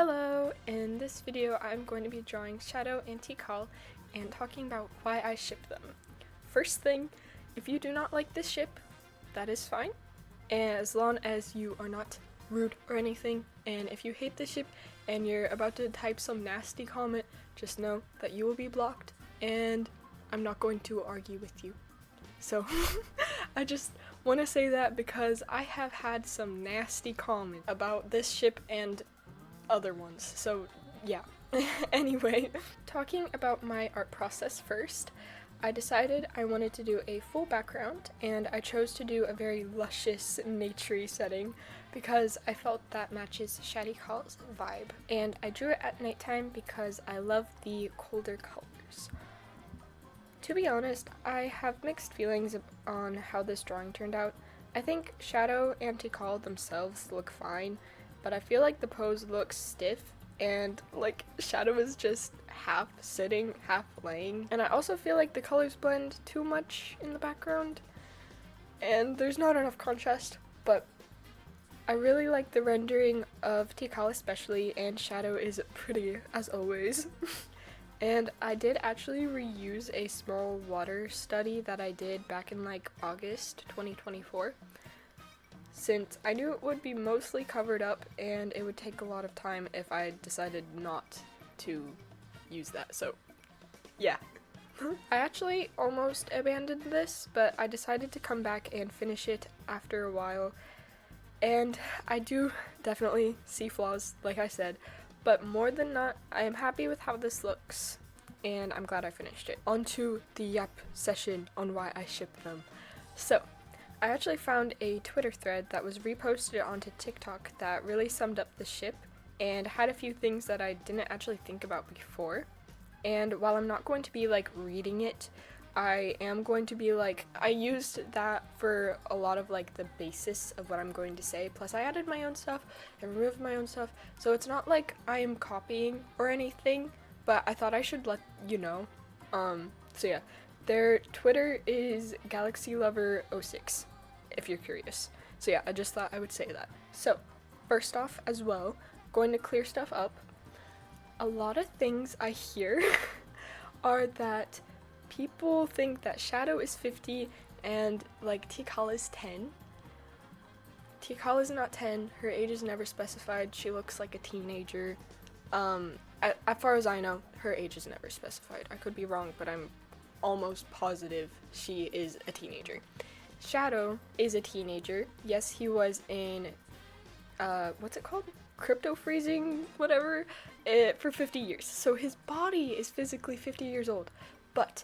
Hello! In this video I'm going to be drawing Shadow and Tikal and talking about why I ship them. First thing, if you do not like this ship, that is fine, and as long as you are not rude or anything, and if you hate this ship and you're about to type some nasty comment, just know that you will be blocked and I'm not going to argue with you. So I just want to say that because I have had some nasty comments about this ship and other ones, so yeah. Anyway, talking about my art process first, I decided I wanted to do a full background and I chose to do a very luscious, naturey setting because I felt that matches Shadikal's vibe. And I drew it at nighttime because I love the colder colors. To be honest, I have mixed feelings on how this drawing turned out. I think Shadow and Tikal themselves look fine, but I feel like the pose looks stiff and like Shadow is just half sitting, half laying. And I also feel like the colors blend too much in the background and there's not enough contrast, but I really like the rendering of Tikal especially, and Shadow is pretty as always. And I did actually reuse a small water study that I did back in like August 2024. Since I knew it would be mostly covered up and it would take a lot of time if I decided not to use that, so yeah. I actually almost abandoned this, but I decided to come back and finish it after a while, and I do definitely see flaws, like I said, but more than not, I am happy with how this looks, and I'm glad I finished it. On to the yap session on why I ship them. So, I actually found a Twitter thread that was reposted onto TikTok that really summed up the ship and had a few things that I didn't actually think about before. And while I'm not going to be like reading it, I am going to be like, I used that for a lot of like the basis of what I'm going to say, plus I added my own stuff and removed my own stuff, so it's not like I am copying or anything, but I thought I should let you know. So yeah. Their Twitter is GalaxyLover06, if you're curious. So yeah, I just thought I would say that. So, first off as well, going to clear stuff up, a lot of things I hear are that people think that Shadow is 50 and like Tikal is 10. Tikal is not 10, her age is never specified, she looks like a teenager. As far as I know, her age is never specified. I could be wrong, but I'm almost positive she is a teenager. Shadow is a teenager. Yes, he was in, what's it called? Crypto freezing, whatever, for 50 years. So his body is physically 50 years old. But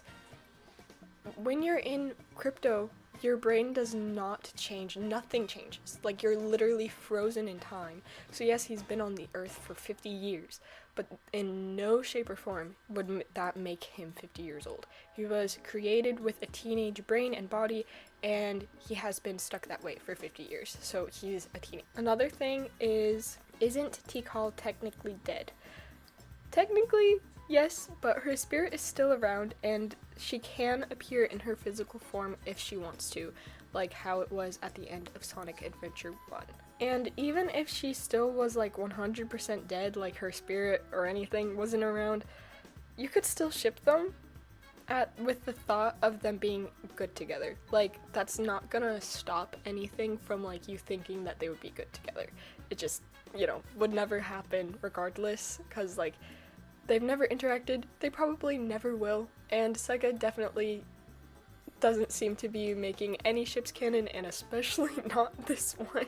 when you're in crypto, your brain does not change. Nothing changes. Like, you're literally frozen in time. So yes, he's been on the earth for 50 years, but in no shape or form would that make him 50 years old. He was created with a teenage brain and body, and he has been stuck that way for 50 years. So he's a teenager. Another thing is, isn't Tikal technically dead? Technically, yes, but her spirit is still around and she can appear in her physical form if she wants to, like how it was at the end of Sonic Adventure 1. And even if she still was like 100% dead, like her spirit or anything wasn't around, you could still ship them with the thought of them being good together. Like, that's not gonna stop anything from like you thinking that they would be good together. It just, would never happen regardless, because like they've never interacted, they probably never will, and Sega definitely doesn't seem to be making any ships canon, and especially not this one.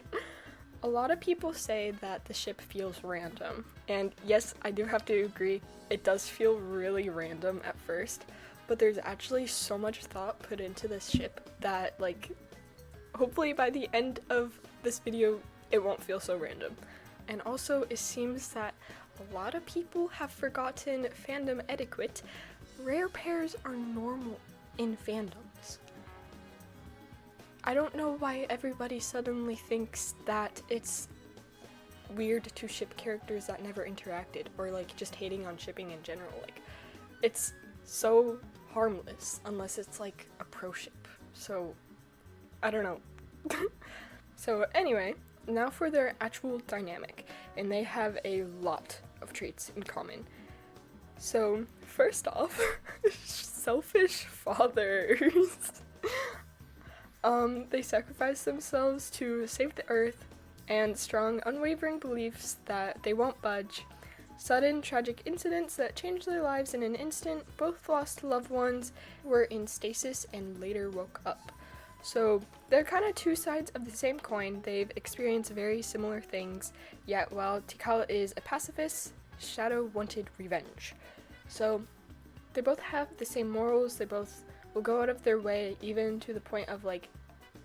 A lot of people say that the ship feels random, and yes, I do have to agree, it does feel really random at first, but there's actually so much thought put into this ship that, like, hopefully by the end of this video, it won't feel so random. And also, it seems that a lot of people have forgotten fandom etiquette. Rare pairs are normal in fandoms. I don't know why everybody suddenly thinks that it's weird to ship characters that never interacted, or like just hating on shipping in general. Like, it's so harmless unless it's like a pro ship. So, I don't know. So anyway, now for their actual dynamic. and they have a lot of traits in common. So, first off, selfish fathers. They sacrifice themselves to save the earth, and strong, unwavering beliefs that they won't budge. Sudden, tragic incidents that change their lives in an instant. Both lost loved ones, were in stasis, and later woke up. So, they're kind of two sides of the same coin. They've experienced very similar things, yet while Tikal is a pacifist, Shadow wanted revenge. So, they both have the same morals. They both will go out of their way, even to the point of like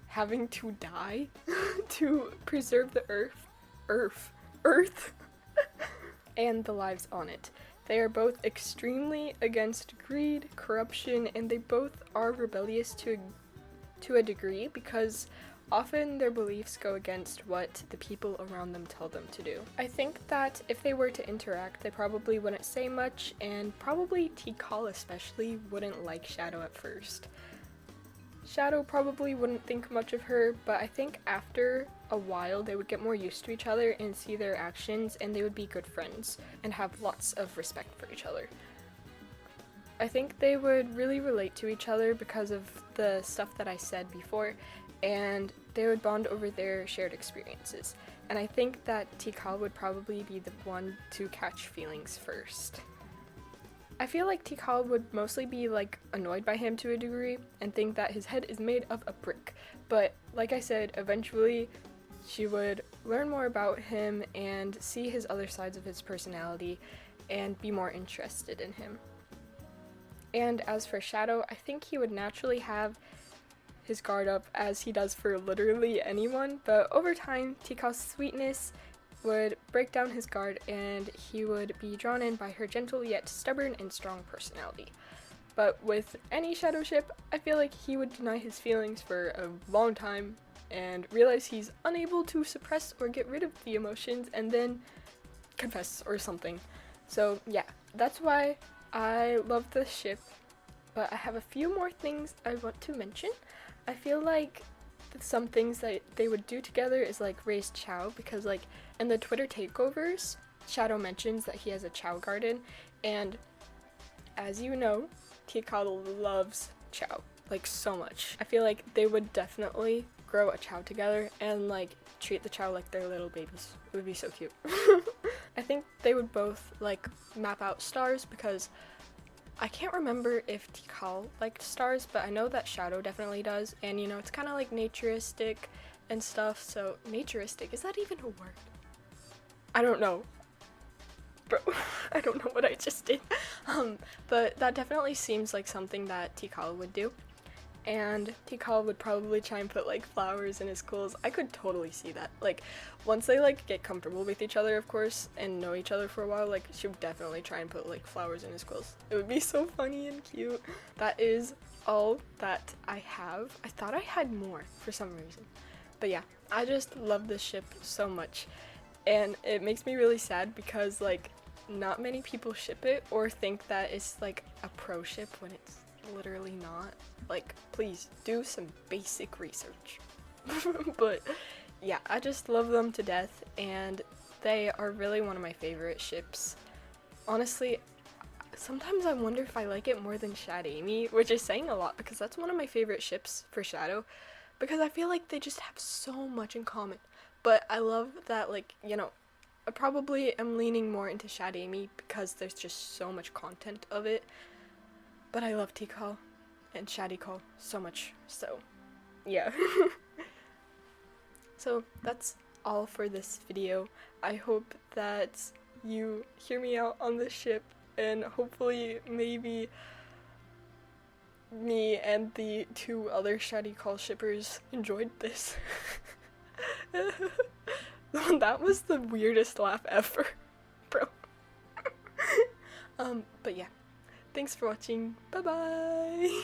having to die to preserve the earth and the lives on it. They are both extremely against greed, corruption, and they both are rebellious to a degree, because often their beliefs go against what the people around them tell them to do. I think that if they were to interact, they probably wouldn't say much, and probably Tikal especially wouldn't like Shadow at first. Shadow probably wouldn't think much of her, but I think after a while they would get more used to each other and see their actions, and they would be good friends and have lots of respect for each other. I think they would really relate to each other because of the stuff that I said before, and they would bond over their shared experiences. And I think that Tikal would probably be the one to catch feelings first. I feel like Tikal would mostly be like annoyed by him to a degree and think that his head is made of a brick. But like I said, eventually she would learn more about him and see his other sides of his personality and be more interested in him. And as for Shadow, I think he would naturally have his guard up, as he does for literally anyone, but over time, Tikal's sweetness would break down his guard, and he would be drawn in by her gentle yet stubborn and strong personality. But with any Shadow ship, I feel like he would deny his feelings for a long time and realize he's unable to suppress or get rid of the emotions and then confess or something. So yeah, that's why I love this ship, but I have a few more things I want to mention. I feel like some things that they would do together is like raise chow, because like in the Twitter takeovers, Shadow mentions that he has a chow garden, and as you know, Tikal loves chow like so much. I feel like they would definitely grow a chow together and like treat the chow like their little babies. It would be so cute. I think they would both like map out stars, because I can't remember if Tikal liked stars, but I know that Shadow definitely does, and you know, it's kind of like naturistic and stuff. So naturistic, is that even a word? I don't know, bro. I don't know what I just did. But that definitely seems like something that Tikal would do. And Tikal would probably try and put like flowers in his clothes. I could totally see that. Like once they like get comfortable with each other, of course, and know each other for a while, like she would definitely try and put like flowers in his clothes. It would be so funny and cute. That is all that I have. I thought I had more for some reason. But yeah, I just love this ship so much. And it makes me really sad because like not many people ship it or think that it's like a pro ship when it's literally not. Like, please do some basic research. But yeah, I just love them to death, and they are really one of my favorite ships. Honestly, sometimes I wonder if I like it more than Shad Amy, which is saying a lot because that's one of my favorite ships for Shadow, because I feel like they just have so much in common. But I love that, like, you know, I probably am leaning more into Shad Amy because there's just so much content of it. But I love Tikal and Shadikal so much, so yeah. So that's all for this video. I hope that you hear me out on this ship, and hopefully maybe me and the two other Shadikal shippers enjoyed this. That was the weirdest laugh ever, bro. But yeah. Thanks for watching. Bye bye!